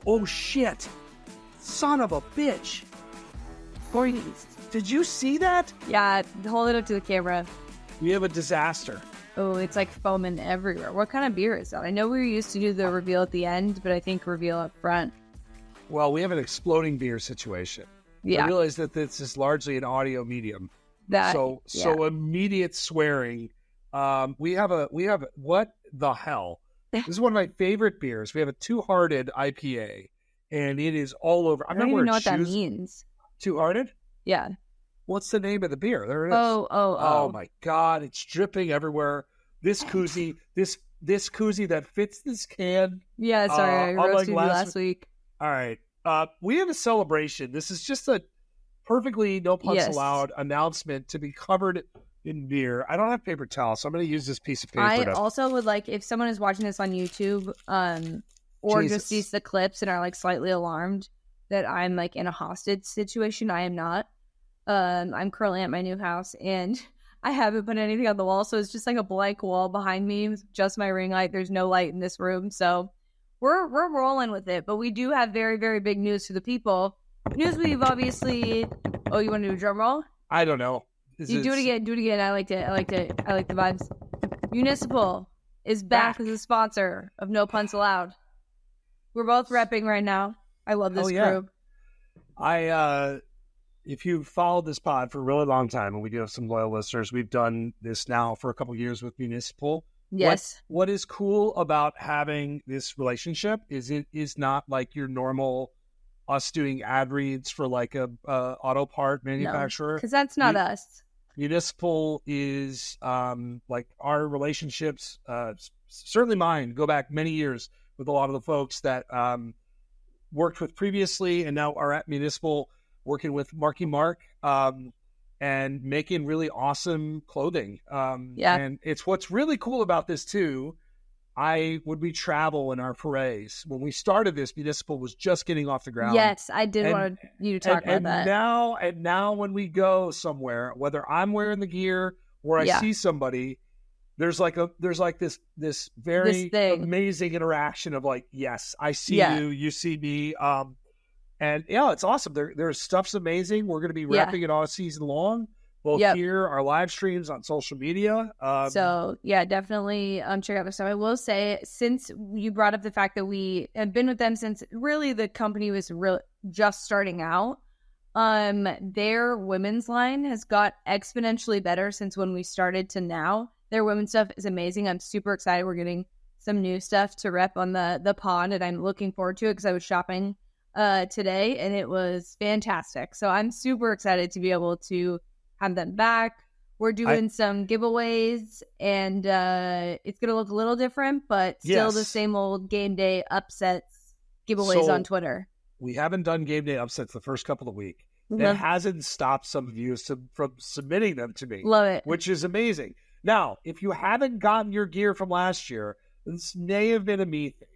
Oh, shit. Son of a bitch. Did you see that? Yeah, hold it up to the camera. We have a disaster. Oh, it's like foaming everywhere. What kind of beer is that? I know we used to do the reveal at the end, but I think reveal up front. Well, we have an exploding beer situation. Yeah. I realize that this is largely an audio medium. So immediate swearing. We have what the hell? This is one of my favorite beers. We have a Two-Hearted IPA, and it is all over. I don't even know what that means. Two-Hearted? Yeah. What's the name of the beer? There it is. Oh my God. It's dripping everywhere. This koozie, this koozie that fits this can. Yeah, sorry. I roasted you last week. All right. We have a celebration. This is just a perfectly no puns allowed announcement to be covered in beer. I don't have paper towels, so I'm going to use this piece of paper. I also would like, if someone is watching this on YouTube, or just sees the clips and are like slightly alarmed that I'm like in a hostage situation. I am not. I'm currently at my new house and I haven't put anything on the wall, so it's just like a blank wall behind me, just my ring light. There's no light in this room, so we're rolling with it. But we do have very, very big news for the people. News we've obviously. Oh, you want to do a drum roll? I don't know. Do it again. I liked it. I like the vibes. Municipal is back as a sponsor of No Puns Allowed. We're both repping right now. I love this crew. If you've followed this pod for a really long time, and we do have some loyal listeners, we've done this now for a couple of years with Municipal. Yes. What is cool about having this relationship is it is not like your normal us doing ad reads for like a auto part manufacturer. Because that's not us. Municipal is like our relationships, certainly mine, go back many years with a lot of the folks that worked with previously and now are at Municipal, working with Marky Mark and making really awesome clothing. And it's what's really cool about this too. When we travel in our forays, when we started this, Municipal was just getting off the ground. Yes, I did want you to talk about that. Now when we go somewhere, whether I'm wearing the gear or I see somebody, there's this very amazing interaction of like, yes, I see you, you see me. And it's awesome. Their stuff's amazing. We're going to be wrapping it all season long. Both here, our live streams on social media. Definitely check out their stuff. I will say, since you brought up the fact that we have been with them since really the company was just starting out, their women's line has got exponentially better since when we started to now. Their women's stuff is amazing. I'm super excited. We're getting some new stuff to rep on the pod, and I'm looking forward to it because I was shopping today, and it was fantastic. So I'm super excited to be able to have them back. We're doing some giveaways, and it's going to look a little different, but still the same old game day upsets giveaways on Twitter. We haven't done game day upsets the first couple of weeks. It hasn't stopped some of you from submitting them to me. Love it. Which is amazing. Now, if you haven't gotten your gear from last year, this may have been a me thing.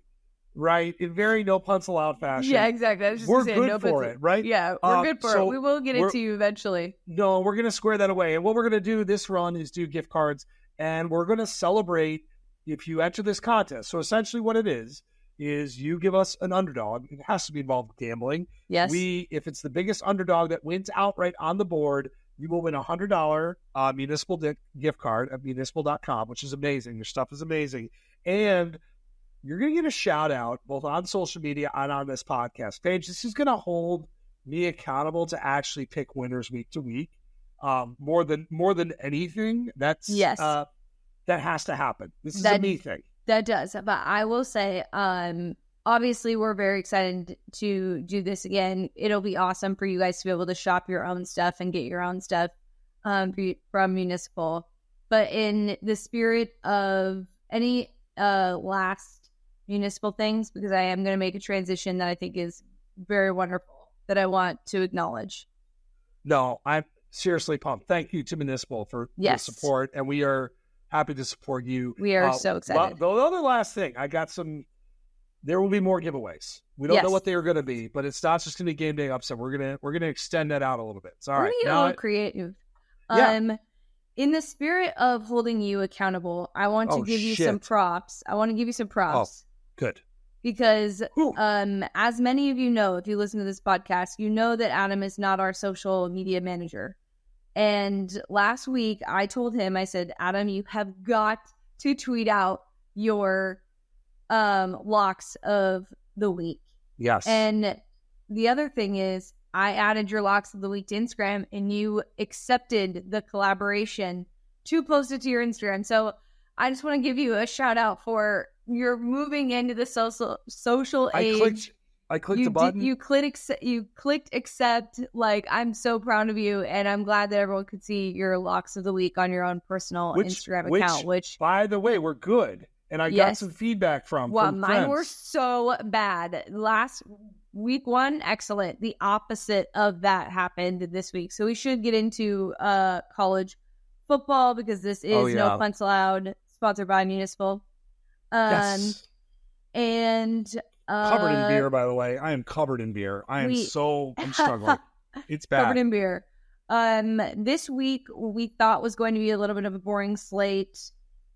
Right, in very no puns allowed fashion. Yeah, exactly. I was just we're saying, good for it, right? Yeah, we're good for it. We will get it to you eventually. No, we're going to square that away. And what we're going to do this run is do gift cards, and we're going to celebrate if you enter this contest. So essentially what it is you give us an underdog. It has to be involved with gambling. Yes. If it's the biggest underdog that wins outright on the board, you will win a $100 Municipal gift card at municipal.com, which is amazing. Your stuff is amazing. And you're going to get a shout out both on social media and on this podcast. Paige, this is going to hold me accountable to actually pick winners week to week. More than anything, that has to happen. This is a me thing. That does. But I will say, obviously we're very excited to do this again. It'll be awesome for you guys to be able to shop your own stuff and get your own stuff from Municipal. But in the spirit of any last Municipal things, because I am going to make a transition that I think is very wonderful that I want to acknowledge. No, I'm seriously pumped. Thank you to Municipal for the support, and we are happy to support you. We are so excited. The other last thing, there will be more giveaways. We don't know what they are going to be, but it's not just going to be game day upset. We're gonna extend that out a little bit. It's all right. We're going to get creative. In the spirit of holding you accountable, I want to give you some props. Oh, good. because as many of you know, if you listen to this podcast, you know that Adam is not our social media manager. And last week I told him, I said, Adam, you have got to tweet out your locks of the week. Yes. And the other thing is, I added your locks of the week to Instagram, and you accepted the collaboration to post it to your Instagram. So I just want to give you a shout out for you're moving into the social age. I clicked the button. You clicked accept. Like, I'm so proud of you, and I'm glad that everyone could see your locks of the week on your own personal Instagram account. Which, by the way, were good, and I got some feedback from. Well, from mine friends. were so bad. Last week one, excellent. The opposite of that happened this week. So we should get into college football, because this is No Punts Allowed, sponsored by Municipal. Yes. And covered in beer, by the way. I am covered in beer. I'm struggling. It's bad. Covered in beer. This week we thought was going to be a little bit of a boring slate.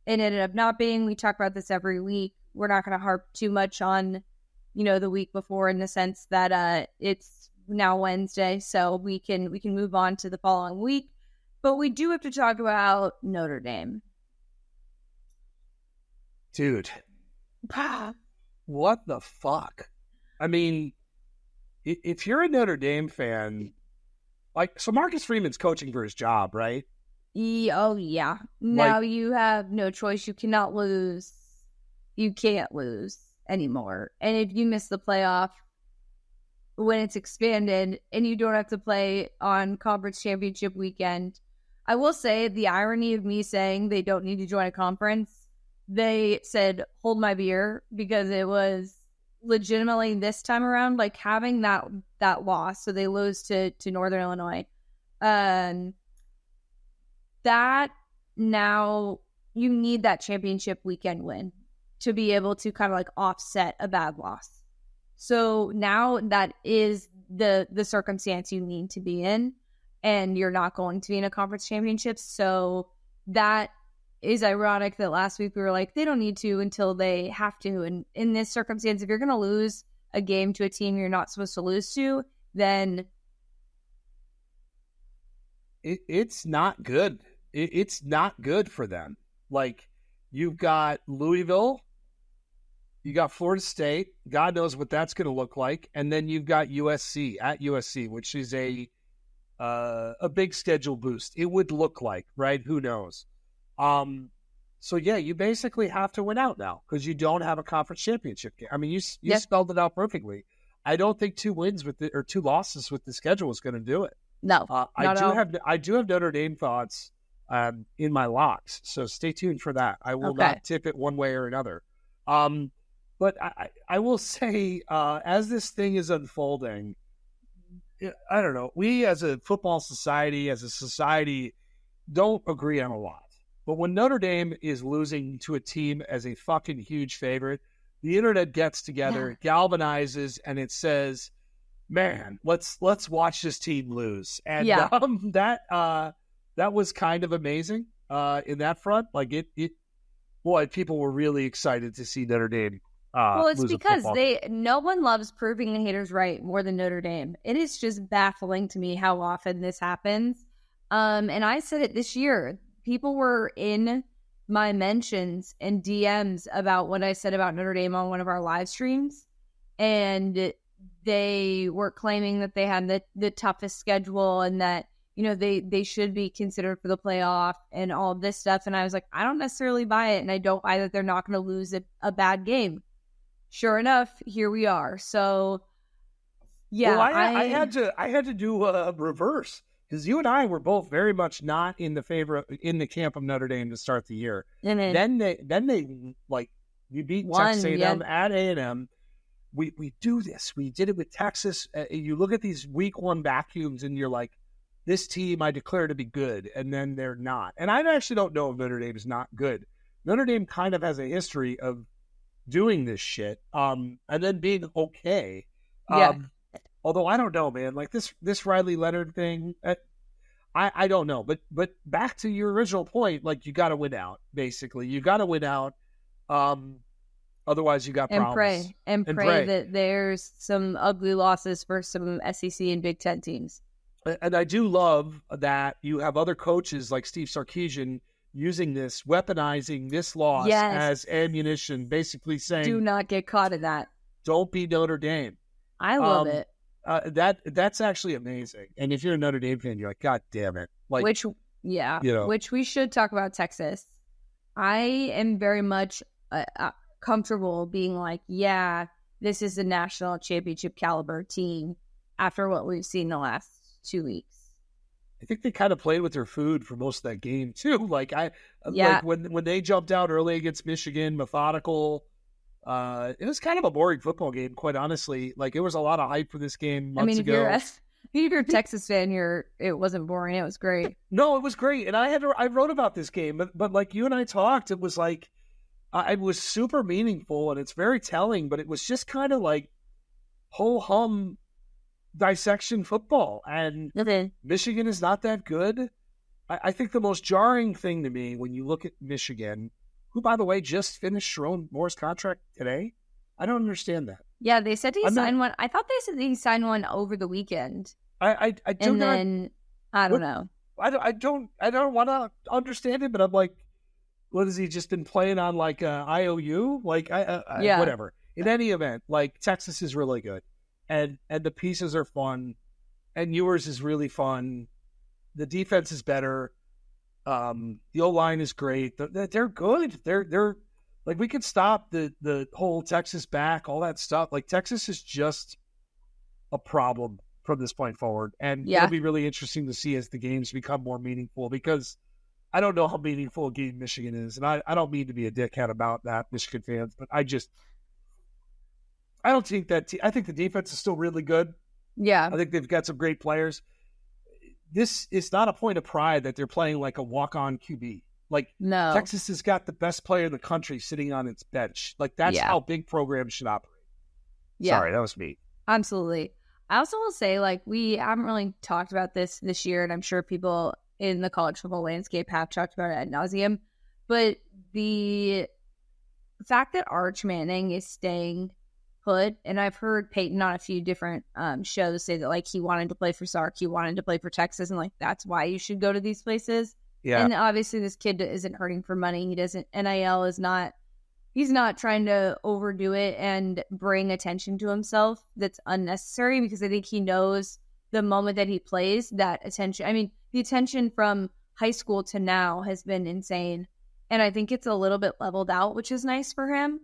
It ended up not being. We talk about this every week. We're not going to harp too much on, the week before, in the sense that it's now Wednesday, so we can move on to the following week. But we do have to talk about Notre Dame. Dude. What the fuck? I mean, if you're a Notre Dame fan, so Marcus Freeman's coaching for his job, right? Oh, yeah. Now you have no choice. You cannot lose. You can't lose anymore. And if you miss the playoff when it's expanded and you don't have to play on conference championship weekend, I will say the irony of me saying they don't need to join a conference, they said, hold my beer, because it was legitimately this time around, having that loss. So they lose to Northern Illinois. That now you need that championship weekend win to be able to kind of offset a bad loss. So now that is the circumstance you need to be in, and you're not going to be in a conference championship. So that is ironic that last week we were like, they don't need to until they have to. And in this circumstance, if you're going to lose a game to a team you're not supposed to lose to, then it's not good. It's not good for them. You've got Louisville, you got Florida State. God knows what that's going to look like. And then you've got USC at USC, which is a big schedule boost. It would look like, right? Who knows? So yeah, you basically have to win out now, because you don't have a conference championship game. I mean, you spelled it out perfectly. I don't think 2 losses with the schedule is going to do it. No, I do have Notre Dame thoughts in my locks, so stay tuned for that. I will not tip it one way or another. But I will say, as this thing is unfolding, I don't know. We as a football society, don't agree on a lot. But when Notre Dame is losing to a team as a fucking huge favorite, the internet gets together, galvanizes, and it says, "Man, let's watch this team lose." And that was kind of amazing in that front. People were really excited to see Notre Dame. Well, it's because no one loves proving the haters right more than Notre Dame. It is just baffling to me how often this happens. And I said it this year. People were in my mentions and DMs about what I said about Notre Dame on one of our live streams. And they were claiming that they had the toughest schedule, and that, they should be considered for the playoff and all of this stuff. And I was like, I don't necessarily buy it. And I don't buy that they're not going to lose a bad game. Sure enough, here we are. So yeah, well, I had to do a reverse, because you and I were both very much not in the camp of Notre Dame to start the year. And then they we beat Texas A&M at A&M. We do this. We did it with Texas. You look at these week one vacuums, and you're like, this team I declare to be good, and then they're not. And I actually don't know if Notre Dame is not good. Notre Dame kind of has a history of doing this shit, and then being okay. Although I don't know, man. This Riley Leonard thing, I don't know. But back to your original point, you got to win out. Basically, you got to win out. Otherwise, you got And problems. pray that there's some ugly losses for some SEC and Big Ten teams. And I do love that you have other coaches like Steve Sarkisian using this, weaponizing this loss as ammunition, basically saying, do not get caught in that. Don't be Notre Dame. I love it. That's actually amazing. And if you're a Notre Dame fan, you're like, God damn it. Like, which we should talk about Texas. I am very much comfortable being like, yeah, this is a national championship caliber team after what we've seen the last 2 weeks. I think they kind of played with their food for most of that game too. Like when they jumped out early against Michigan, methodical. It was kind of a boring football game, quite honestly. Like, it was a lot of hype for this game months ago. If you're a Texas fan, it wasn't boring. It was great. No, it was great, and I wrote about this game, but like you and I talked, it was like it was super meaningful, and it's very telling. But it was just kind of like ho hum dissection football, and Michigan is not that good. I think the most jarring thing to me when you look at Michigan, who, by the way, just finished Sharon Moore's contract today. I don't understand that. Yeah, they said he signed one. I thought they said he signed one over the weekend. I don't know. I don't want to understand it, but I'm like, what has he just been playing on, like IOU? Like, whatever. In any event, like, Texas is really good, and the pieces are fun, and yours is really fun. The defense is better. The O-line is great. They're good. They're like, we could stop the whole Texas back, all that stuff. Like, Texas is just a problem from this point forward. And it'll be really interesting to see as the games become more meaningful, because I don't know how meaningful a game Michigan is. And I don't mean to be a dickhead about that, Michigan fans, but I don't think that I think the defense is still really good. Yeah. I think they've got some great players. This is not a point of pride that they're playing like a walk-on QB. Like, no. Texas has got the best player in the country sitting on its bench. Like, that's how big programs should operate. Yeah. Sorry, that was me. Absolutely. I also will say, like, we haven't really talked about this year, and I'm sure people in the college football landscape have talked about it ad nauseum, but the fact that Arch Manning is staying put, and I've heard Peyton on a few different shows say that, like, he wanted to play for Sark, he wanted to play for Texas, and, like, that's why you should go to these places. Yeah. And obviously this kid isn't hurting for money. He doesn't, NIL is not, he's not trying to overdo it and bring attention to himself that's unnecessary, because I think he knows the moment that he plays, that attention, I mean, the attention from high school to now has been insane. And I think it's a little bit leveled out, which is nice for him.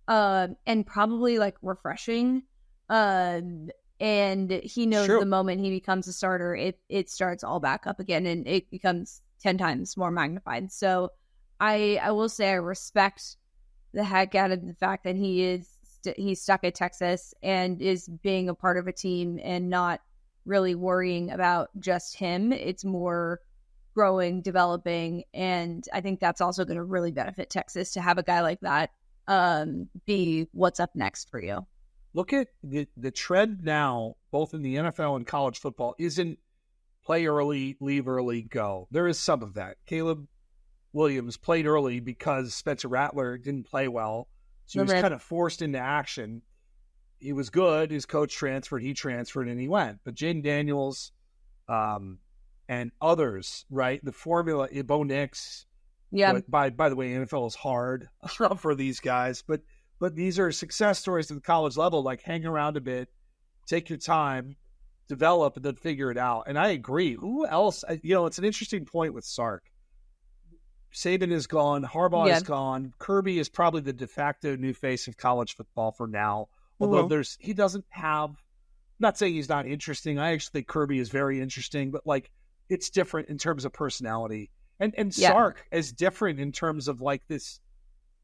And probably, like, refreshing. And he knows the moment he becomes a starter, it starts all back up again, and it becomes 10 times more magnified. So I will say I respect the heck out of the fact that he's stuck at Texas and is being a part of a team and not really worrying about just him. It's more growing, developing, and I think that's also going to really benefit Texas to have a guy like that be what's up next for you. Look at the trend now, both in the NFL and college football, isn't play early, leave early, go. There is some of that. Caleb Williams played early because Spencer Rattler didn't play well, so he was kind of forced into action. He was good. His coach transferred, he transferred, and he went. But Jaden Daniels and others, right? The formula, Bo Nix. Yeah. By the way, NFL is hard for these guys, but these are success stories at the college level. Like, hang around a bit, take your time, develop, and then figure it out. And I agree. Who else? It's an interesting point with Sark. Saban is gone. Harbaugh is gone. Kirby is probably the de facto new face of college football for now. Although he doesn't have, I'm not saying he's not interesting. I actually think Kirby is very interesting, but, like, it's different in terms of personality. And Sark is different in terms of, like, this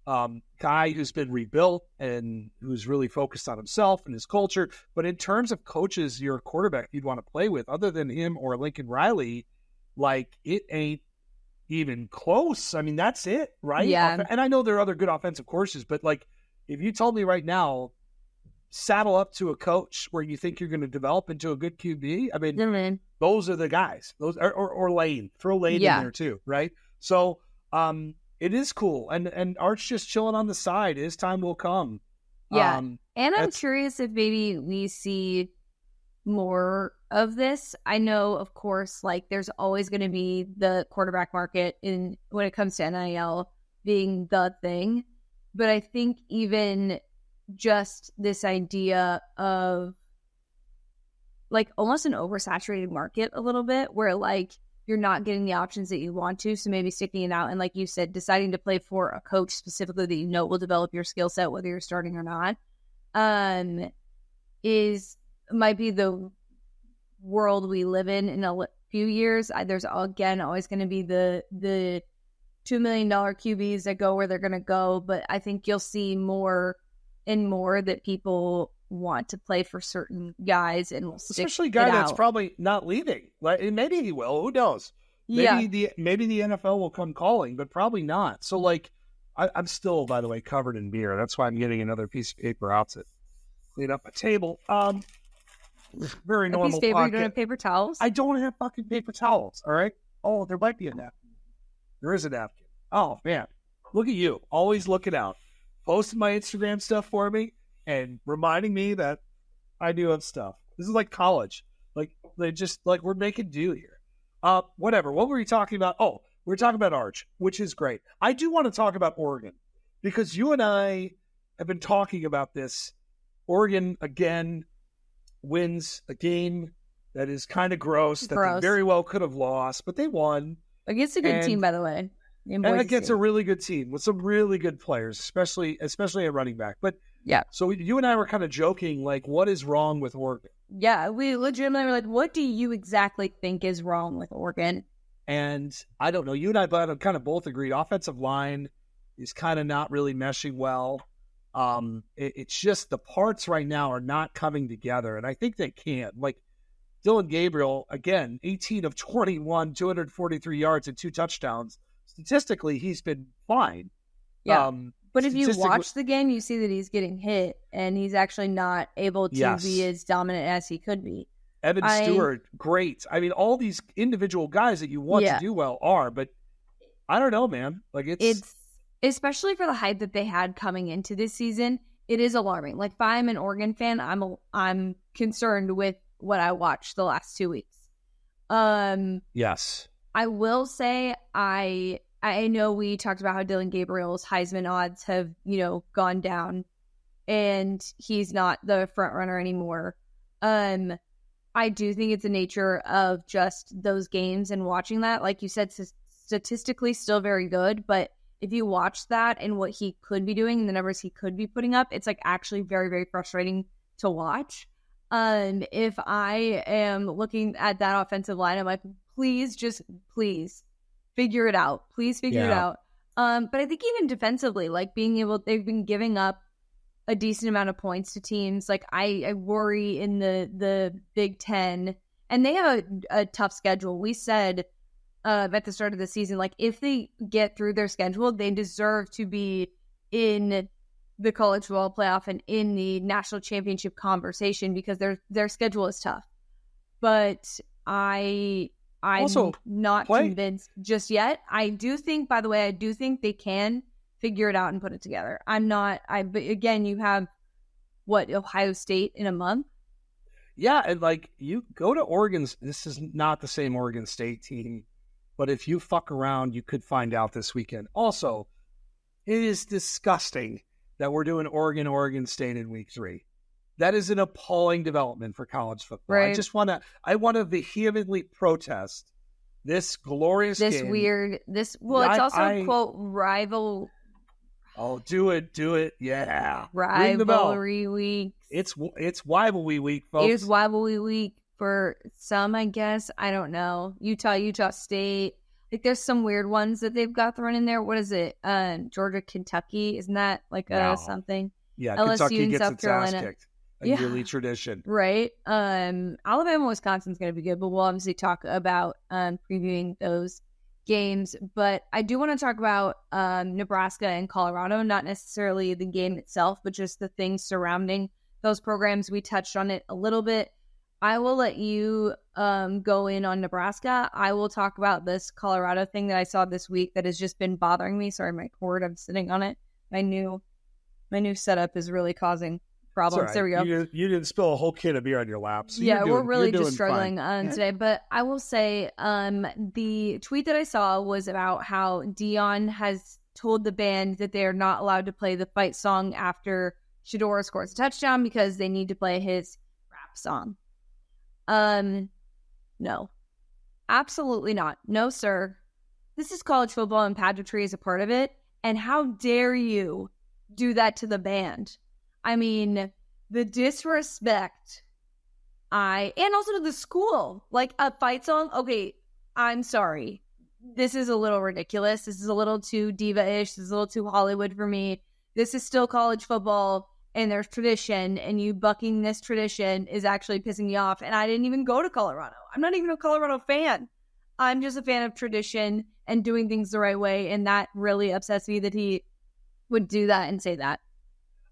guy who's been rebuilt and who's really focused on himself and his culture. But in terms of coaches, your quarterback you'd want to play with, other than him or Lincoln Riley, like, it ain't even close. I mean, that's it, right? Yeah. And I know there are other good offensive courses, but, like, if you told me right now, saddle up to a coach where you think you're going to develop into a good QB, I mean, those are the guys. Those or Lane. Throw Lane in there too, right? So It is cool. And Arch just chilling on the side. His time will come. Yeah. And I'm curious if maybe we see more of this. I know, of course, like there's always going to be the quarterback market when it comes to NIL being the thing. But I think even just this idea of like almost an oversaturated market a little bit where like you're not getting the options that you want to. So maybe sticking it out. And like you said, deciding to play for a coach specifically that you know will develop your skill set, whether you're starting or not, might be the world we live in a few years. There's again always going to be the $2 million QBs that go where they're going to go, but I think you'll see more and more that people want to play for certain guys and will stick especially a guy that's out. probably not leaving. Like maybe he will. Who knows? Maybe the NFL will come calling, but probably not. So like, I'm still, by the way, covered in beer. That's why I'm getting another piece of paper out to clean up my table. Very normal. Piece of paper, you don't have paper towels? I don't have fucking paper towels. All right. Oh, there might be a napkin. There is a napkin. Oh man, look at you, always looking out, posting my Instagram stuff for me and reminding me that I do have stuff. This is like college. Like they just like we're making do here. Whatever. What were we talking about? Oh, we're talking about Arch, which is great. I do want to talk about Oregon because you and I have been talking about this. Oregon again wins a game that is kind of gross that they very well could have lost, but they won against a good team, by the way. And against a really good team with some really good players, especially at running back. But yeah, so you and I were kind of joking, like, what is wrong with Oregon? Yeah, we legitimately were like, what do you exactly think is wrong with Oregon? And I don't know. You and I kind of both agreed. Offensive line is kind of not really meshing well. It's just the parts right now are not coming together, and I think they can. Like Dylan Gabriel, again, 18 of 21, 243 yards and 2 touchdowns. Statistically, he's been fine. Yeah, but if you watch the game, you see that he's getting hit, and he's actually not able to be as dominant as he could be. Evan Stewart, great. I mean, all these individual guys that you want to do well are, but I don't know, man. Like it's especially for the hype that they had coming into this season, it is alarming. Like if I'm an Oregon fan, I'm concerned with what I watched the last 2 weeks. Yes. I will say I know we talked about how Dylan Gabriel's Heisman odds have, gone down and he's not the front runner anymore. I do think it's the nature of just those games and watching that. Like you said, statistically still very good, but if you watch that and what he could be doing and the numbers he could be putting up, it's like actually very, very frustrating to watch. If I am looking at that offensive line, I'm like, please figure it out. Please figure it out. But I think even defensively, like they've been giving up a decent amount of points to teams. Like I worry in the Big Ten, and they have a tough schedule. We said at the start of the season, like if they get through their schedule, they deserve to be in the college football playoff and in the national championship conversation because their schedule is tough. But I'm also not convinced just yet. I do think they can figure it out and put it together. But again, you have Ohio State in a month. Yeah. And like you go to Oregon's, this is not the same Oregon State team, but if you fuck around, you could find out this weekend. Also, it is disgusting that we're doing Oregon State in week 3. That is an appalling development for college football. Right. I want to vehemently protest this glorious game. It's also quote rival. Oh, do it. Yeah. Rivalry week. It's rivalry week, folks. It's rivalry week for some, I guess. I don't know. Utah State. Like there's some weird ones that they've got thrown in there. What is it? Georgia, Kentucky. Isn't that like something? Yeah, LSU Kentucky and gets South its Carolina. ass kicked. A yearly tradition. Right. Alabama, Wisconsin's going to be good, but we'll obviously talk about previewing those games. But I do want to talk about Nebraska and Colorado, not necessarily the game itself, but just the things surrounding those programs. We touched on it a little bit. I will let you go in on Nebraska. I will talk about this Colorado thing that I saw this week that has just been bothering me. Sorry, my cord, I'm sitting on it. My new setup is really causing problems. Right. There we go. You didn't spill a whole can of beer on your lap. So yeah, we're really just struggling fine. today. But I will say the tweet that I saw was about how Dion has told the band that they are not allowed to play the fight song after Shedeur scores a touchdown because they need to play his rap song. No. Absolutely not. No, sir. This is college football and pageantry is a part of it. And how dare you do that to the band? I mean, the disrespect. And also to the school. Like a fight song? Okay, I'm sorry. This is a little ridiculous. This is a little too diva-ish. This is a little too Hollywood for me. This is still college football, and there's tradition, and you bucking this tradition is actually pissing me off. And I didn't even go to Colorado. I'm not even a Colorado fan. I'm just a fan of tradition and doing things the right way, and that really upsets me that he would do that and say that.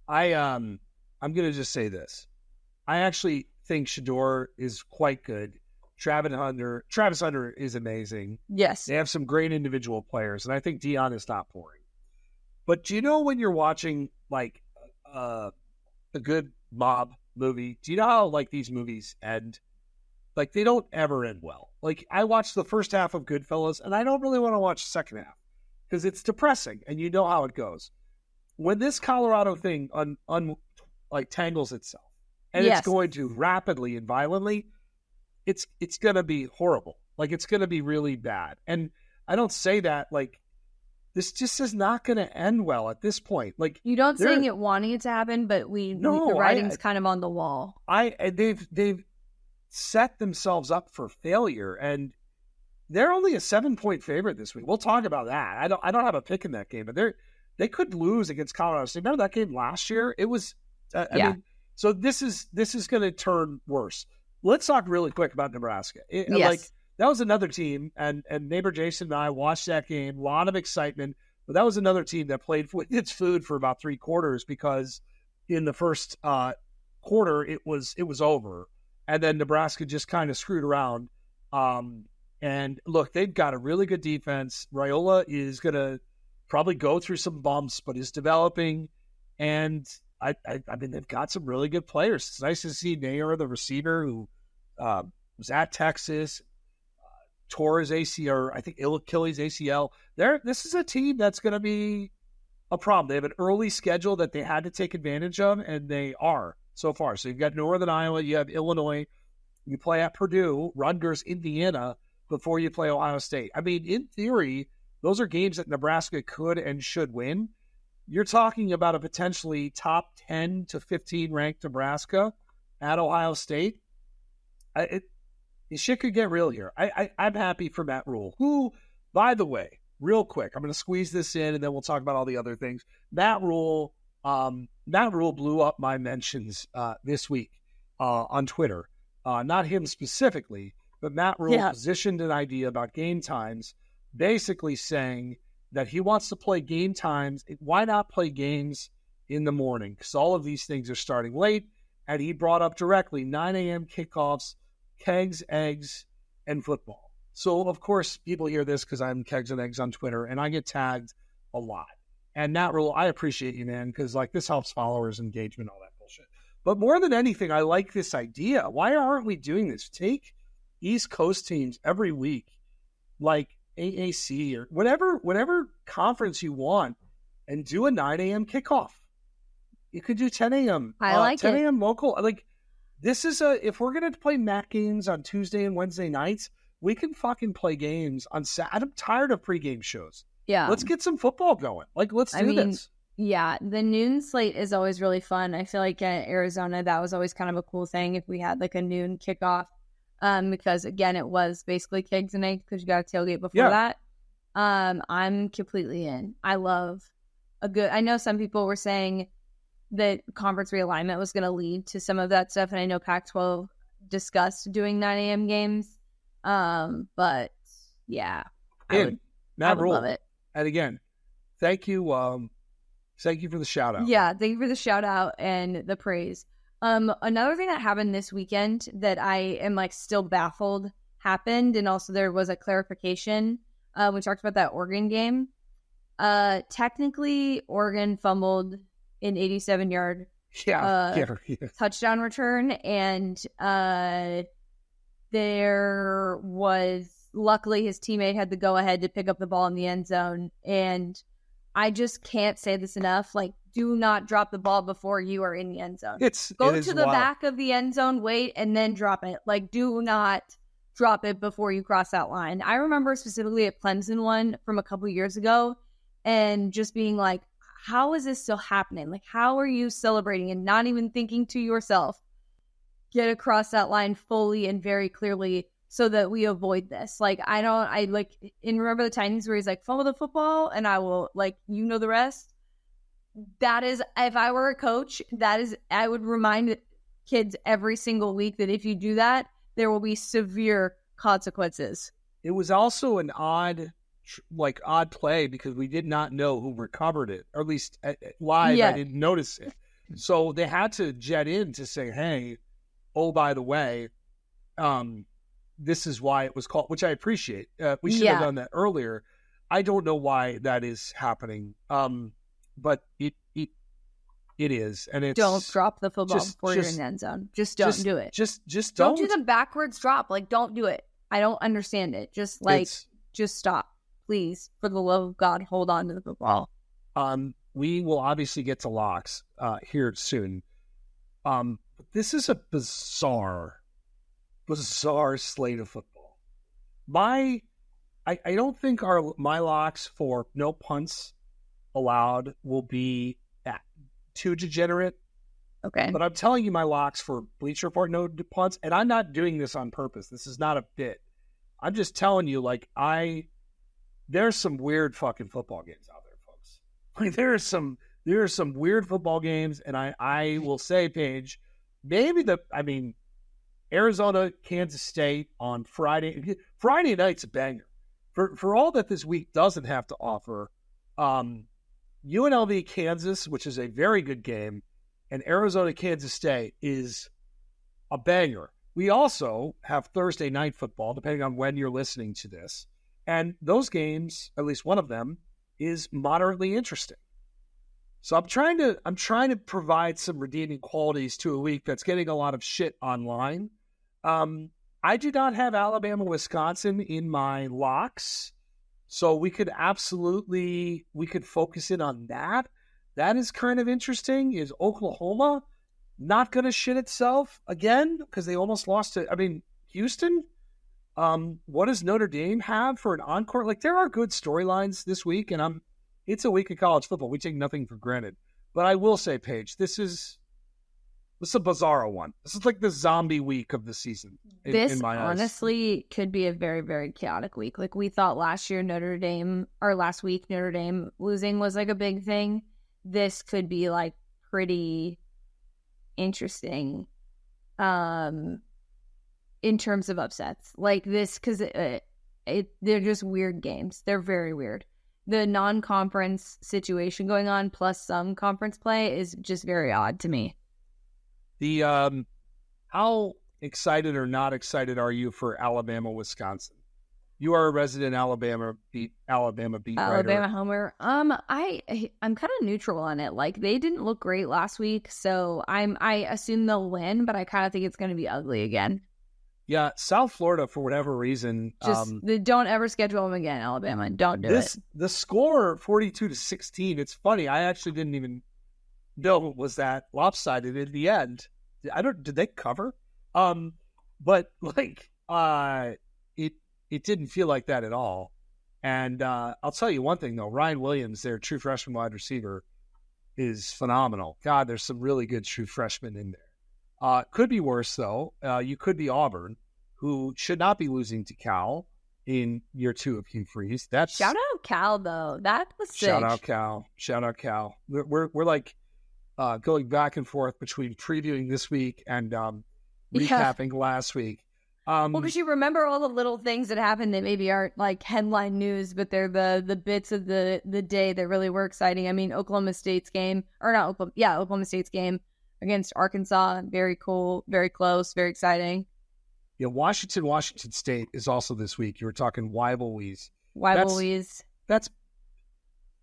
I'm gonna just say this. I actually think Shedeur is quite good. Travis Hunter is amazing. Yes. They have some great individual players, and I think Dion is not boring. But do you know when you're watching like a good mob movie, do you know how like these movies end? Like they don't ever end well. Like I watched the first half of Goodfellas, and I don't really want to watch the second half because it's depressing, and you know how it goes. When this Colorado thing tangles itself, and Yes. it's going to rapidly and violently, it's going to be horrible. Like it's going to be really bad. And I don't say that like this just is not going to end well at this point. Like You don't saying it wanting it to happen, but the writing's kind of on the wall. They've set themselves up for failure, and they're only a 7-point favorite this week. We'll talk about that. I don't have a pick in that game, but they could lose against Colorado State. Remember that game last year? It was I mean, so this is going to turn worse. Let's talk really quick about Nebraska. Yes. Like that was another team, and neighbor Jason and I watched that game. A lot of excitement, but that was another team that played with its food for about 3 quarters because in the first quarter it was over, and then Nebraska just kind of screwed around. And look, they've got a really good defense. Raiola is going to probably go through some bumps, but is developing, and I mean, they've got some really good players. It's nice to see Nair, the receiver, who was at Texas, tore his ACL, I think Achilles ACL. This is a team that's going to be a problem. They have an early schedule that they had to take advantage of, and they are so far. So you've got Northern Iowa, you have Illinois, you play at Purdue, Rutgers, Indiana, before you play Ohio State. I mean, in theory, those are games that Nebraska could and should win. You're talking about a potentially top 10 to 15 ranked Nebraska at Ohio State. Shit could get real here. I'm happy for Matt Rule, who, by the way, real quick, I'm going to squeeze this in and then we'll talk about all the other things. Matt Rule blew up my mentions this week on Twitter. Not him specifically, but Matt Rule positioned an idea about game times, basically saying that he wants to play game times. Why not play games in the morning? Because all of these things are starting late. And he brought up directly 9 a.m. kickoffs, kegs, eggs, and football. So, of course, people hear this because I'm kegs and eggs on Twitter, and I get tagged a lot. And Matt Rule, I appreciate you, man, because like this helps followers, engagement, all that bullshit. But more than anything, I like this idea. Why aren't we doing this? Take East Coast teams every week, like AAC or whatever conference you want, and do a 9 a.m. kickoff. You could do 10 a.m. I like 10 it. a.m. local. Like this is if we're gonna play MAC games on Tuesday and Wednesday nights, we can fucking play games on Saturday. I'm tired of pregame shows. Yeah, let's get some football going. Like let's do this. Yeah, the noon slate is always really fun. I feel like at Arizona that was always kind of a cool thing if we had like a noon kickoff. Because again, it was basically kegs and eggs because you got a tailgate before that. I'm completely in. I love I know some people were saying that conference realignment was going to lead to some of that stuff, and I know Pac-12 discussed doing 9 a.m. games. But yeah, I would love it. And again, thank you for the shout out. Yeah, thank you for the shout out and the praise. Another thing that happened this weekend that I am like still baffled happened, and also there was a clarification. We talked about that Oregon game. Technically, Oregon fumbled an 87-yard touchdown return, and there was, luckily his teammate had the go-ahead to pick up the ball in the end zone, and I just can't say this enough. Like, do not drop the ball before you are in the end zone. Go to the back of the end zone, wait, and then drop it. Like, do not drop it before you cross that line. I remember specifically at Clemson one from a couple years ago, and just being like, how is this still happening? Like, how are you celebrating and not even thinking to yourself, get across that line fully and very clearly so that we avoid this? Like, remember the Titans where he's like, fumble the football and I will, like, you know the rest. That is, if I were a coach, I would remind kids every single week that if you do that, there will be severe consequences. It was also an odd play because we did not know who recovered it, or at least live. I didn't notice it. So they had to jet in to say, hey, oh, by the way, this is why it was called, which I appreciate. We should have done that earlier. I don't know why that is happening. But it is, and it's, don't drop the football before you're in the end zone. Just don't do it. Just don't do the backwards drop. Like, don't do it. I don't understand it. Just stop, please. For the love of God, hold on to the football. We will obviously get to locks here soon. But this is a bizarre slate of football. I don't think my locks for no punts allowed will be too degenerate. Okay. But I'm telling you my locks for Bleacher Report no punts, and I'm not doing this on purpose. This is not a bit. I'm just telling you, like, there's some weird fucking football games out there, folks. Like, there are some weird football games, and I will say, Paige, Arizona, Kansas State on Friday. Friday night's a banger. For all that this week doesn't have to offer, UNLV Kansas, which is a very good game, and Arizona Kansas State is a banger. We also have Thursday night football, depending on when you're listening to this. And those games, at least one of them, is moderately interesting. So I'm trying to provide some redeeming qualities to a week that's getting a lot of shit online. I do not have Alabama, Wisconsin in my locks. So we could focus in on that. That is kind of interesting. Is Oklahoma not going to shit itself again because they almost lost to, Houston? What does Notre Dame have for an encore? Like, there are good storylines this week, and it's a week of college football. We take nothing for granted. But I will say, Paige, this is a bizarre one. This is like the zombie week of the season. In my eyes. Honestly could be a very, very chaotic week. Like, we thought last week Notre Dame losing was like a big thing. This could be like pretty interesting in terms of upsets. Like this, because they're just weird games. They're very weird. The non-conference situation going on plus some conference play is just very odd to me. How excited or not excited are you for Alabama, Wisconsin? You are a resident Alabama beat writer. Homer. I'm kind of neutral on it. Like, they didn't look great last week, so I assume they'll win, but I kind of think it's going to be ugly again. Yeah, South Florida, for whatever reason, don't ever schedule them again, Alabama. Don't do it. The score 42-16. It's funny. I actually didn't even know it was that lopsided in the end. Did they cover? But like, it didn't feel like that at all. And I'll tell you one thing though, Ryan Williams, their true freshman wide receiver, is phenomenal. God, there's some really good true freshmen in there. Could be worse though. You could be Auburn, who should not be losing to Cal in year 2 of Hugh Freeze. Shout out Cal though. That was sick. Shout out Cal. We're like going back and forth between previewing this week and recapping last week. Well, because you remember all the little things that happened that maybe aren't like headline news, but they're the bits of the day that really were exciting. I mean, Oklahoma State's game. against Arkansas. Very cool, very close, very exciting. Yeah, Washington State is also this week. You were talking rivalries. That's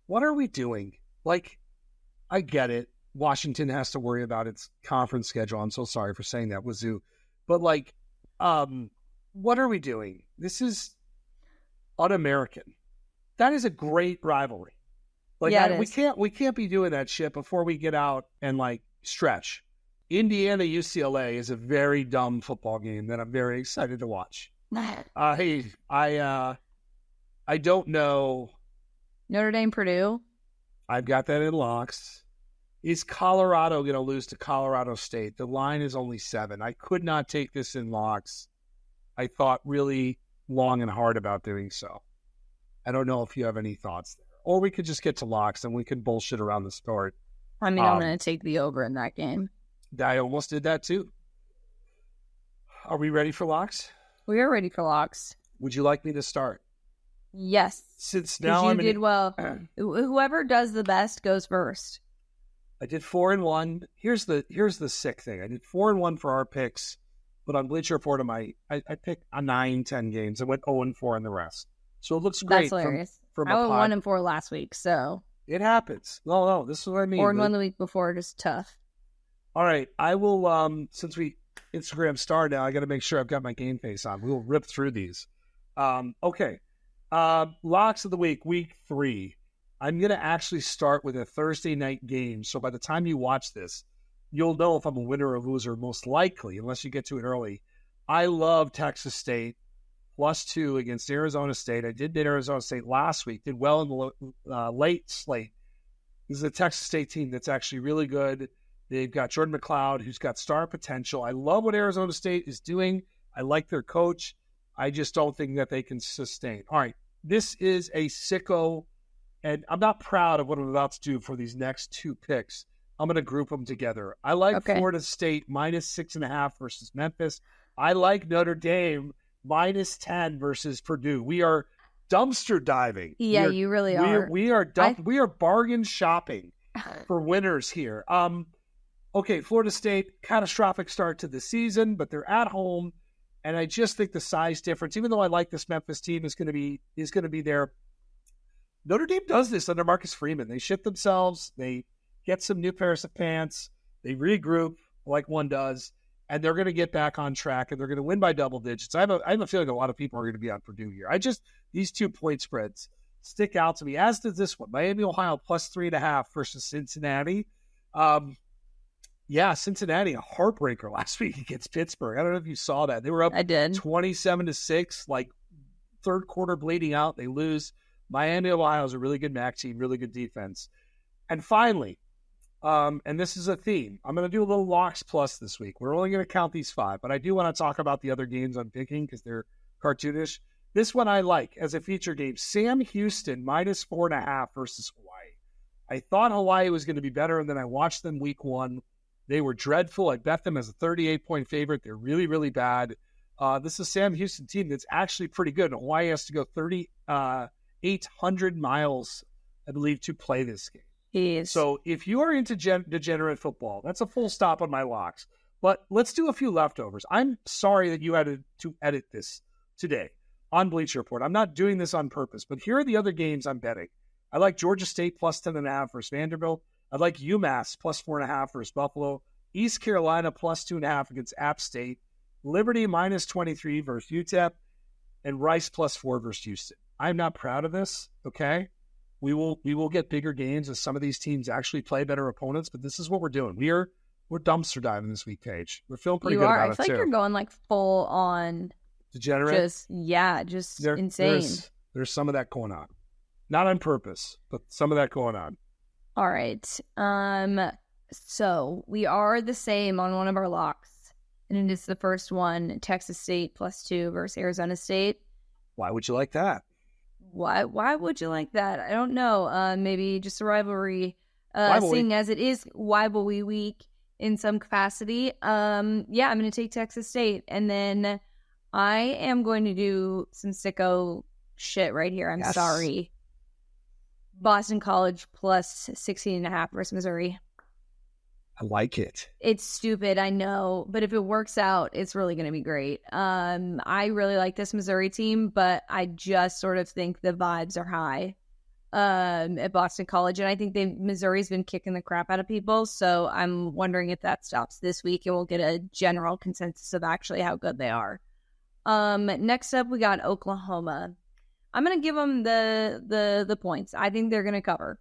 what are we doing? Like, I get it. Washington has to worry about its conference schedule. I'm so sorry for saying that, Wazoo. But like, what are we doing? This is un-American. That is a great rivalry. Like, we can't be doing that shit before we get out and like stretch. Indiana UCLA is a very dumb football game that I'm very excited to watch. Hey, I don't know. Notre Dame, Purdue. I've got that in locks. Is Colorado going to lose to Colorado State? The line is only 7. I could not take this in locks. I thought really long and hard about doing so. I don't know if you have any thoughts there. Or we could just get to locks and we can bullshit around the start. I mean, I'm going to take the over in that game. I almost did that too. Are we ready for locks? We are ready for locks. Would you like me to start? Yes. Since now you did well. Whoever does the best goes first. I did 4-1. Here's the sick thing. I did 4-1 for our picks, but on Bleacher Report, I picked 9-10 games. I went 0-4 in the rest. So it looks great. That's hilarious. I went 1-4 last week, so it happens. No, this is what I mean. 4-1 the week before, just tough. All right, I will. Since we Instagram star now, I got to make sure I've got my game face on. We will rip through these. Okay. Locks of the week 3. I'm going to actually start with a Thursday night game. So by the time you watch this, you'll know if I'm a winner or loser, most likely, unless you get to it early. I love Texas State +2 against Arizona State. I did Arizona State last week, did well in the late slate. This is a Texas State team that's actually really good. They've got Jordan McLeod, who's got star potential. I love what Arizona State is doing. I like their coach. I just don't think that they can sustain. All right, this is a sicko, and I'm not proud of what I'm about to do for these next 2 picks. I'm going to group them together. I like Florida State -6.5 versus Memphis. I like Notre Dame -10 versus Purdue. We are dumpster diving. Yeah, you really are. We are bargain shopping for winners here. Okay, Florida State, catastrophic start to the season, but they're at home, and I just think the size difference, even though I like this Memphis team, is going to be there. Notre Dame does this under Marcus Freeman. They shit themselves. They get some new pairs of pants. They regroup like one does, and they're going to get back on track, and they're going to win by double digits. I have a feeling a lot of people are going to be on Purdue here. These 2 point spreads stick out to me, as does this one. Miami, Ohio, +3.5 versus Cincinnati. Yeah, Cincinnati, a heartbreaker last week against Pittsburgh. I don't know if you saw that. They were up 27-6, like third quarter bleeding out. They lose. Miami, Ohio is a really good MAC team, really good defense. And finally, and this is a theme, I'm going to do a little locks plus this week. We're only going to count these 5, but I do want to talk about the other games I'm picking because they're cartoonish. This one I like as a feature game. Sam Houston -4.5 versus Hawaii. I thought Hawaii was going to be better, and then I watched them week 1. They were dreadful. I bet them as a 38-point favorite. They're really, really bad. This is a Sam Houston team that's actually pretty good. Hawaii has to go 3,800 miles, I believe, to play this game. Jeez. So if you are into degenerate football, that's a full stop on my locks. But let's do a few leftovers. I'm sorry that you had to edit this today on Bleacher Report. I'm not doing this on purpose, but here are the other games I'm betting. I like Georgia State +10.5 versus Vanderbilt. I like UMass +4.5 versus Buffalo. East Carolina +2.5 against App State. Liberty -23 versus UTEP. And Rice +4 versus Houston. I'm not proud of this, okay? We will get bigger games as some of these teams actually play better opponents, but this is what we're doing. We're dumpster diving this week, Paige. We're feeling pretty good about it, too. I feel like you're going like full on degenerate. Just insane. There's some of that going on. Not on purpose, but some of that going on. All right. So we are the same on one of our locks, and it is the first one, Texas State +2 versus Arizona State. Why would you like that? Why would you like that? I don't know. Maybe just a rivalry. Seeing as it is rivalry week in some capacity. I'm going to take Texas State, and then I am going to do some sicko shit right here. I'm sorry. Boston College +16.5 versus Missouri. I like it. It's stupid, I know, but if it works out, it's really going to be great. I really like this Missouri team, but I just sort of think the vibes are high at Boston College, and I think Missouri's been kicking the crap out of people, so I'm wondering if that stops this week and we'll get a general consensus of actually how good they are. Next up, we got Oklahoma. I'm going to give them the points. I think they're going to cover.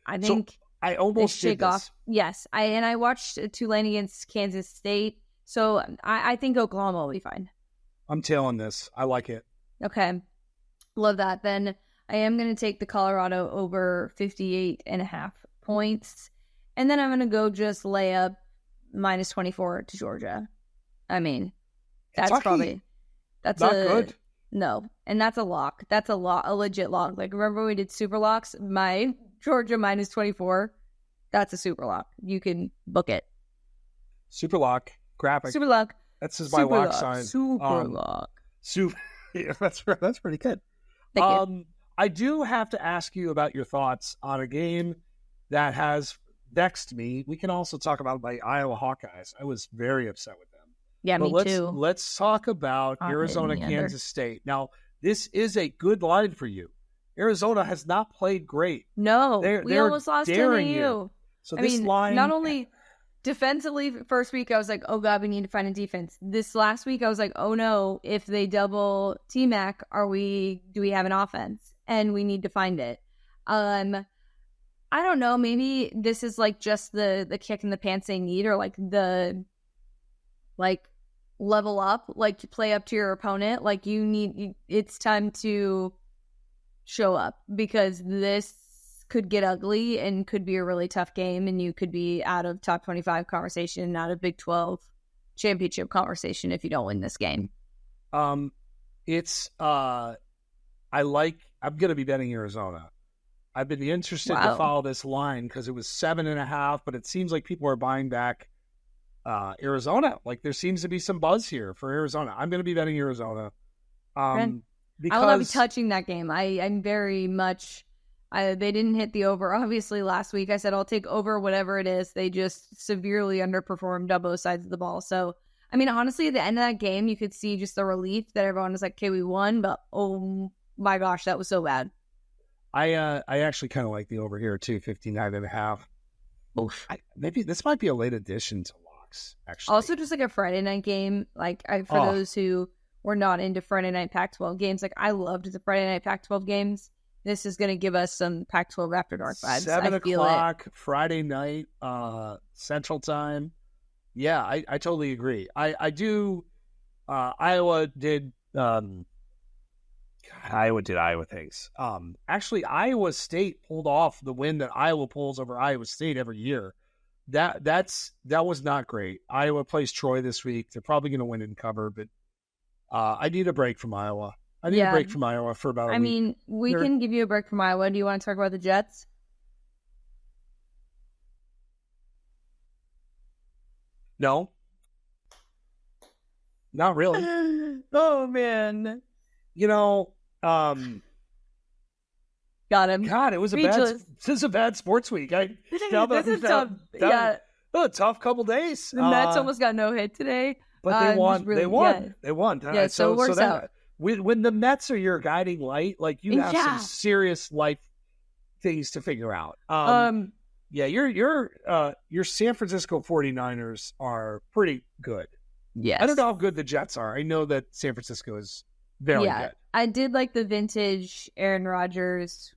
I think... So I almost did this. Off. Yes, I watched Tulane against Kansas State, so I think Oklahoma will be fine. I'm tailing this. I like it. Okay, love that. Then I am going to take the Colorado over 58.5 points, and then I'm going to go just lay up minus 24 to Georgia. I mean, that's Kentucky. That's not good. No, and that's a lock. That's a legit lock. Like, remember when we did super locks? My Georgia minus 24. That's a super lock. You can book it. Super lock. Graphic. Super lock. That's just my lock sign. Super lock. Yeah, that's pretty good. Thank you. I do have to ask you about your thoughts on a game that has vexed me. We can also talk about my Iowa Hawkeyes. I was very upset with them. Yeah, but me too. Let's talk about Arizona, Kansas State. Now, this is a good line for you. Arizona has not played great. No, we almost lost to AU. So this line, not only defensively, first week I was like, oh God, we need to find a defense. This last week I was like, oh no, if they double T-Mac, do we have an offense? And we need to find it. I don't know, maybe this is like just the kick in the pants they need, or like the level up, like play up to your opponent. Like it's time to show up, because this could get ugly and could be a really tough game, and you could be out of top 25 conversation, out of Big 12 championship conversation if you don't win this game. I'm going to be betting Arizona. I've been interested to follow this line because it was 7.5, but it seems like people are buying back Arizona. Like, there seems to be some buzz here for Arizona. I'm going to be betting Arizona. Because I will not be touching that game. I'm very much... they didn't hit the over. Obviously, last week I said I'll take over whatever it is. They just severely underperformed on both sides of the ball. So, I mean, honestly, at the end of that game, you could see just the relief that everyone was like, okay, we won, but oh my gosh, that was so bad. I actually kind of like the over here, too, 59.5. Oof. Maybe this might be a late addition to locks, actually. Also, just like a Friday night game, like for those who were not into Friday night Pac-12 games, like I loved the Friday night Pac-12 games. This is going to give us some Pac-12 After Dark vibes. 7 o'clock Friday night, Central Time. Yeah, I totally agree. I do. Iowa did. Iowa did Iowa things. Actually, Iowa State pulled off the win that Iowa pulls over Iowa State every year. That was not great. Iowa plays Troy this week. They're probably going to win and cover, but I need a break from Iowa. I need a break from Iowa for about a week. I mean, we can give you a break from Iowa. Do you want to talk about the Jets? No. Not really. Oh, man. Got him. God, it was this is a bad sports week. This is tough. A tough couple days. The Mets almost got no hit today. But they won. They won. They won. Yeah, so it works out. When the Mets are your guiding light, like you have some serious life things to figure out. Your San Francisco 49ers are pretty good. Yes. I don't know how good the Jets are. I know that San Francisco is very good. I did like the vintage Aaron Rodgers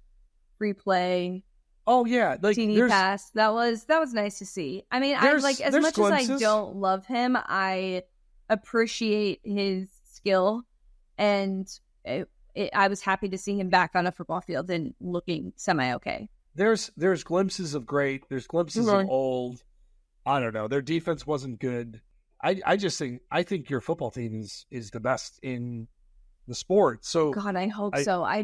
free play. Oh yeah, like teeny pass. That was nice to see. I mean, I like as much glimpses. As I don't love him, I appreciate his skill. And I was happy to see him back on a football field and looking semi-okay. There's glimpses of great. There's glimpses of old. I don't know. Their defense wasn't good. I think your football team is the best in the sport. So God, I hope so. I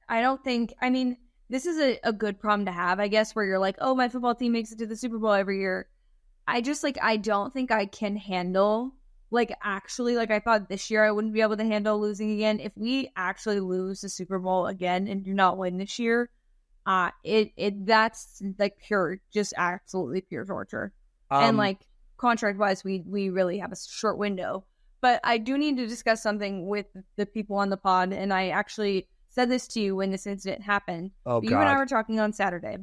don't think. I mean, this is a good problem to have, I guess, where you're like, oh, my football team makes it to the Super Bowl every year. I don't think I can handle. Actually, I thought this year I wouldn't be able to handle losing again. If we actually lose the Super Bowl again and do not win this year, That's like pure, just absolutely pure torture. And like contract wise, we really have a short window. But I do need to discuss something with the people on the pod, and I actually said this to you when this incident happened. Oh, you and I were talking on Saturday,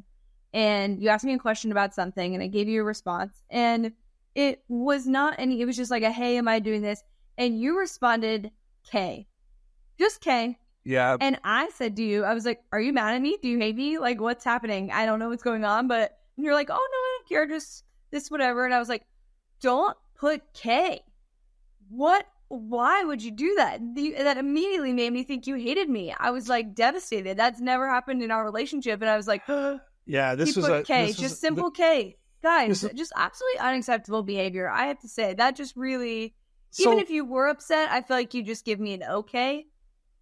and you asked me a question about something, and I gave you a response, and it was not any. It was just like a, "Hey, am I doing this?" And you responded, "K, just K." Yeah. And I said to you, I was like, "Are you mad at me? Do you hate me? Like, what's happening? I don't know what's going on." But you're like, "Oh no, I don't care. Just this, whatever." And I was like, "Don't put K. What? Why would you do that?" That immediately made me think you hated me. I was like devastated. That's never happened in our relationship. And I was like, yeah, this was a K, just simple K. Guys, just absolutely unacceptable behavior. I have to say that just really, even if you were upset, I feel like you just give me an okay.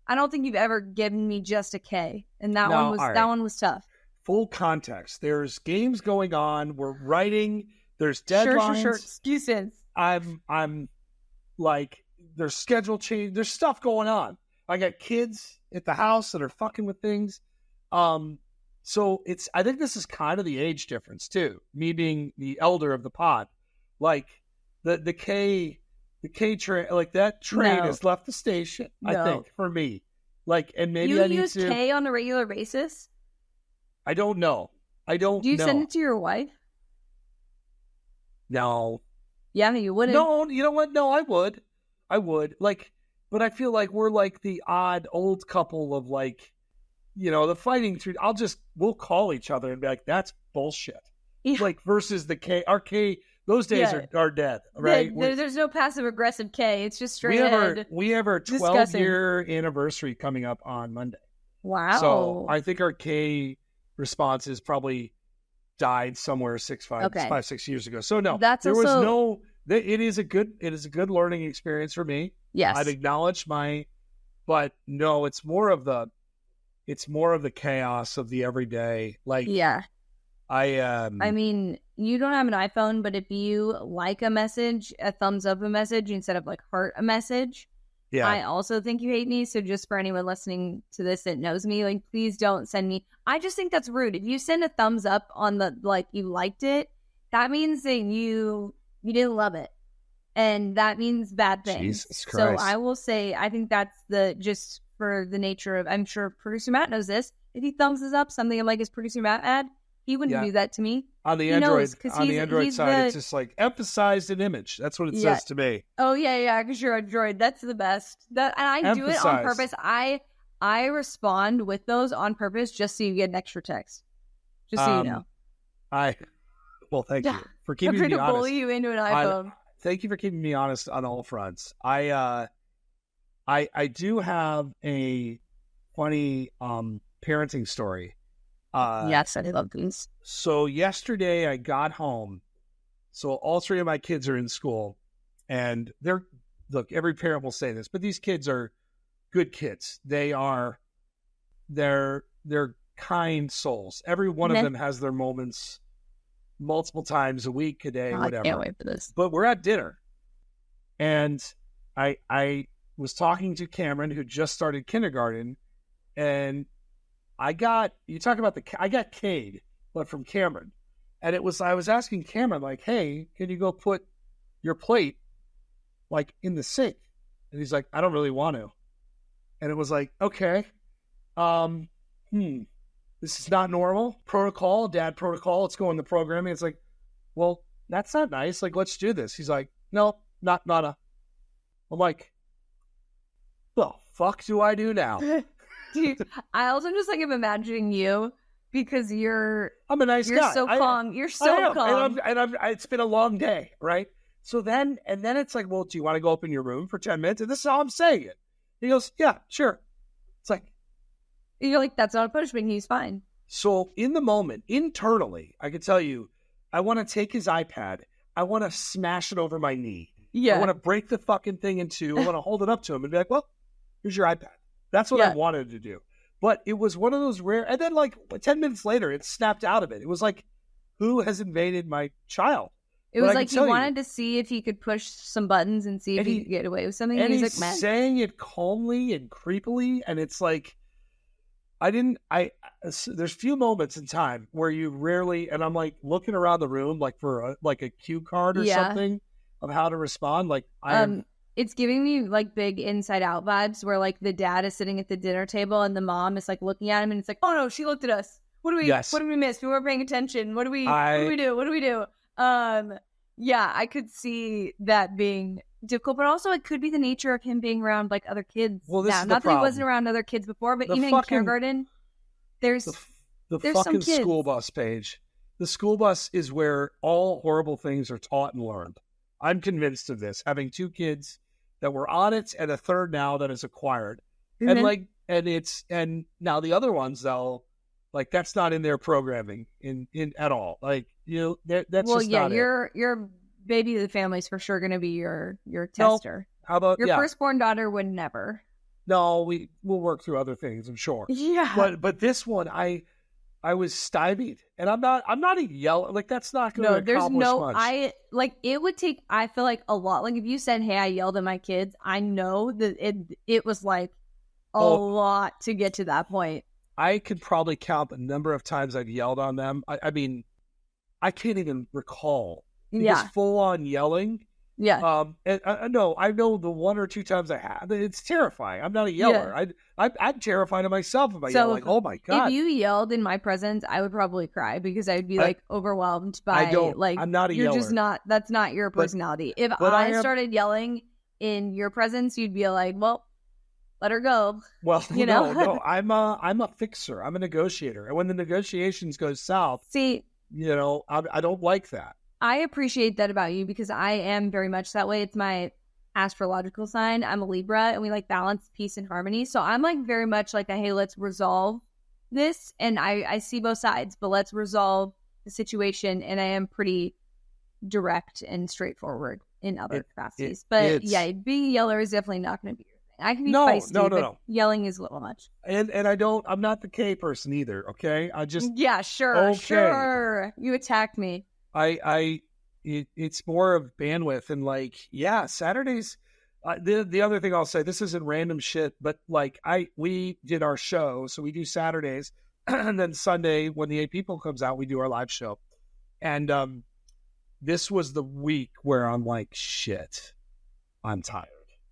I don't think you've ever given me just a K, and that one was tough. Full context. There's games going on. We're writing. There's deadlines. Sure. Excuses. I'm like, there's schedule change. There's stuff going on. I got kids at the house that are fucking with things. So I think this is kind of the age difference too. Me being the elder of the pod, like the K train, like that train has left the station. No. I think for me, like, and maybe you I need use to. K on a regular basis. I don't know. Do you send it to your wife? No. Yeah, you wouldn't. No, you know what? No, I would. Like, but I feel like we're like the odd old couple of like, the fighting through. We'll call each other and be like, "That's bullshit." Yeah. Like versus the K, our K. Those days are dead, right? There's no passive aggressive K. It's just straight ahead. We have our 12-year anniversary coming up on Monday. Wow. So I think our K response is probably died somewhere 5-6 years ago. So no, it is a good learning experience for me. Yes. I've acknowledged but no, it's more of the chaos of the everyday. Like, yeah. I mean, you don't have an iPhone, but if you like a message, a thumbs up a message instead of like heart a message, yeah. I also think you hate me. So just for anyone listening to this that knows me, like, please don't send me. I just think that's rude. If you send a thumbs up on the, like, you liked it, that means that you didn't love it. And that means bad things. Jesus Christ. So I will say, I think that's just for the nature of, I'm sure producer Matt knows this. If he thumbs us up something like his producer Matt ad, he wouldn't do that to me. On the Android side, it's just like emphasized an image. That's what it says to me. Oh yeah, because you're Android. That's the best. And I do it on purpose. I respond with those on purpose just so you get an extra text. Just so you know. Thank you for keeping me honest. I'm trying to bully you into an iPhone. Thank you for keeping me honest on all fronts. I do have a funny parenting story. Yes, I love these. So yesterday I got home. So all three of my kids are in school, and look, every parent will say this, but these kids are good kids. They're kind souls. Every one of them has their moments multiple times a week, a day, whatever. I can't wait for this. But we're at dinner, and I was talking to Cameron, who just started kindergarten, and I got K'd, but from Cameron. And I was asking Cameron, like, "Hey, can you go put your plate like in the sink?" And he's like, "I don't really want to." And it was like, okay, this is not normal protocol, dad protocol. Let's go in the programming. It's like, well, that's not nice. Like, let's do this. He's like, "No, not a." I'm like, the fuck do I do now? Dude, I also just like am imagining you because I'm a nice guy. You're so calm. You're so calm. And it's been a long day, right? So then it's like, well, do you want to go up in your room for 10 minutes? And this is how I'm saying it. He goes, "Yeah, sure." It's like, you're like, that's not a punishment. He's fine. So in the moment, internally, I can tell you, I want to take his iPad. I want to smash it over my knee. Yeah. I want to break the fucking thing in two. I want to hold it up to him and be like, "Well, here's your iPad." That's what I wanted to do. But it was one of those rare, and then like 10 minutes later, it snapped out of it. It was like, who has invaded my child? It was like he wanted to see if he could push some buttons and see if he could get away with something. And he's like, saying it calmly and creepily, and it's like, there's few moments in time where you rarely, and I'm like looking around the room, like for a cue card or something of how to respond. Like it's giving me like big Inside Out vibes where like the dad is sitting at the dinner table and the mom is like looking at him and it's like, oh no, she looked at us. What do we miss? We weren't paying attention. What do we do? Yeah, I could see that being difficult, but also it could be the nature of him being around like other kids. Well, this is not the that he wasn't around other kids before, but even in kindergarten, there's fucking some kids. School bus, Paige. The school bus is where all horrible things are taught and learned. I'm convinced of this, having 2 kids that were on it and a third now that is acquired. Mm-hmm. And now the other ones though, like that's not in their programming in at all. Like, you know, that's just not your baby of the family is for sure going to be your tester. No. How about your firstborn daughter would never? No, we'll work through other things, I'm sure. Yeah. But this one, I was stymied, and I'm not a yell. Like that's not going to accomplish much. It would take. I feel like a lot. Like if you said, "Hey, I yelled at my kids," I know that it was like a lot to get to that point. I could probably count the number of times I've yelled on them. I mean, I can't even recall. Because full on yelling. Yeah. And I know the 1 or 2 times I have. It's terrifying. I'm not a yeller. Yeah. I'm terrified of myself if I yell. Like, oh my God. If you yelled in my presence, I would probably cry because I'd be like overwhelmed by. I'm not a yeller. You're just not. That's not your personality. If I started yelling in your presence, you'd be like, well, let her go. Well, you know, no. I'm a fixer. I'm a negotiator, and when the negotiations go south, you know, I don't like that. I appreciate that about you because I am very much that way. It's my astrological sign. I'm a Libra and we like balance, peace, and harmony. So I'm like very much like, hey, let's resolve this. And I see both sides, but let's resolve the situation. And I am pretty direct and straightforward in other capacities. But being a yeller is definitely not going to be your thing. I can be feisty, but yelling is a little much. And I'm not the K person either. Okay. Sure. You attacked me. It's more of bandwidth and like, Saturdays. The other thing I'll say, this isn't random shit, but like we did our show. So we do Saturdays and then Sunday when the 8 People comes out, we do our live show. And, this was the week where I'm like, shit, I'm tired.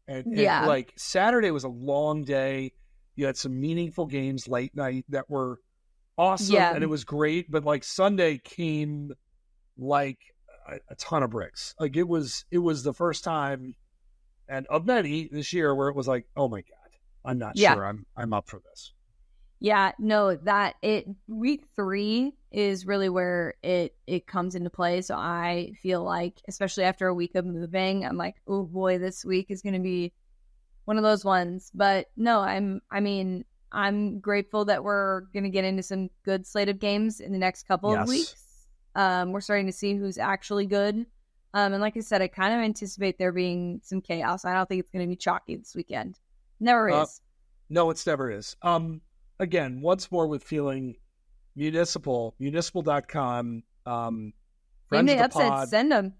And like Saturday was a long day. You had some meaningful games late night that were awesome and it was great. But like Sunday came like a ton of bricks. Like it was the first time and of many this year where it was like, oh my God, I'm not sure I'm up for this. Yeah, no, week 3 is really where it comes into play. So I feel like, especially after a week of moving, I'm like, oh boy, this week is going to be one of those ones. But no, I'm grateful that we're going to get into some good slate of games in the next couple of weeks. We're starting to see who's actually good. And like I said, I kind of anticipate there being some chaos. I don't think it's going to be chalky this weekend. Never is. No, it never is. Again, once more with feeling municipal.com. Friends Game day of the upsets, pod. send them.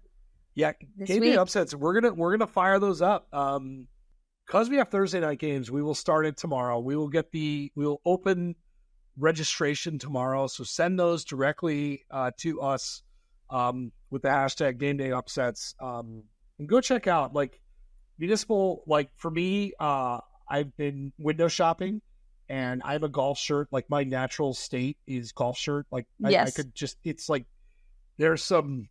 Yeah, game day upsets. We're gonna fire those up. Because we have Thursday night games, we will start it tomorrow. We will open registration tomorrow. So send those directly to us with the hashtag game day upsets. And go check out like municipal. Like for me, I've been window shopping. And I have a golf shirt. Like my natural state is golf shirt. Like I could just. It's like there's some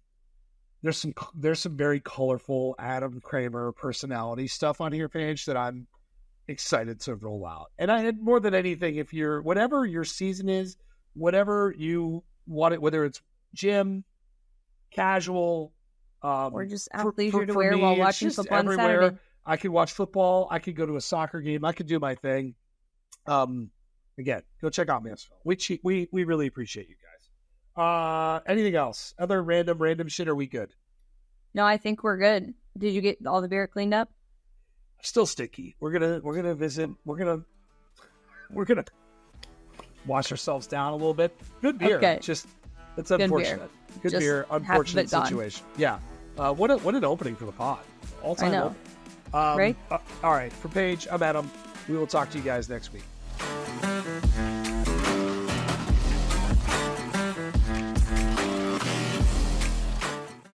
very colorful Adam Kramer personality stuff on here, Paige, that I'm excited to roll out. And I had more than anything, if you're whatever your season is, whatever you want it, whether it's gym, casual, or just athleisure to wear while watching football on Saturday. I could watch football. I could go to a soccer game. I could do my thing. Again, go check out Mansfield. We really appreciate you guys. Anything else? Other random shit? Are we good? No, I think we're good. Did you get all the beer cleaned up? Still sticky. We're gonna visit. We're gonna wash ourselves down a little bit. Good beer. Okay. Just it's unfortunate. Good beer. Unfortunate situation. Yeah. What an opening for the pod. All time. I know. Right. All right. For Paige, I'm Adam. We will talk to you guys next week.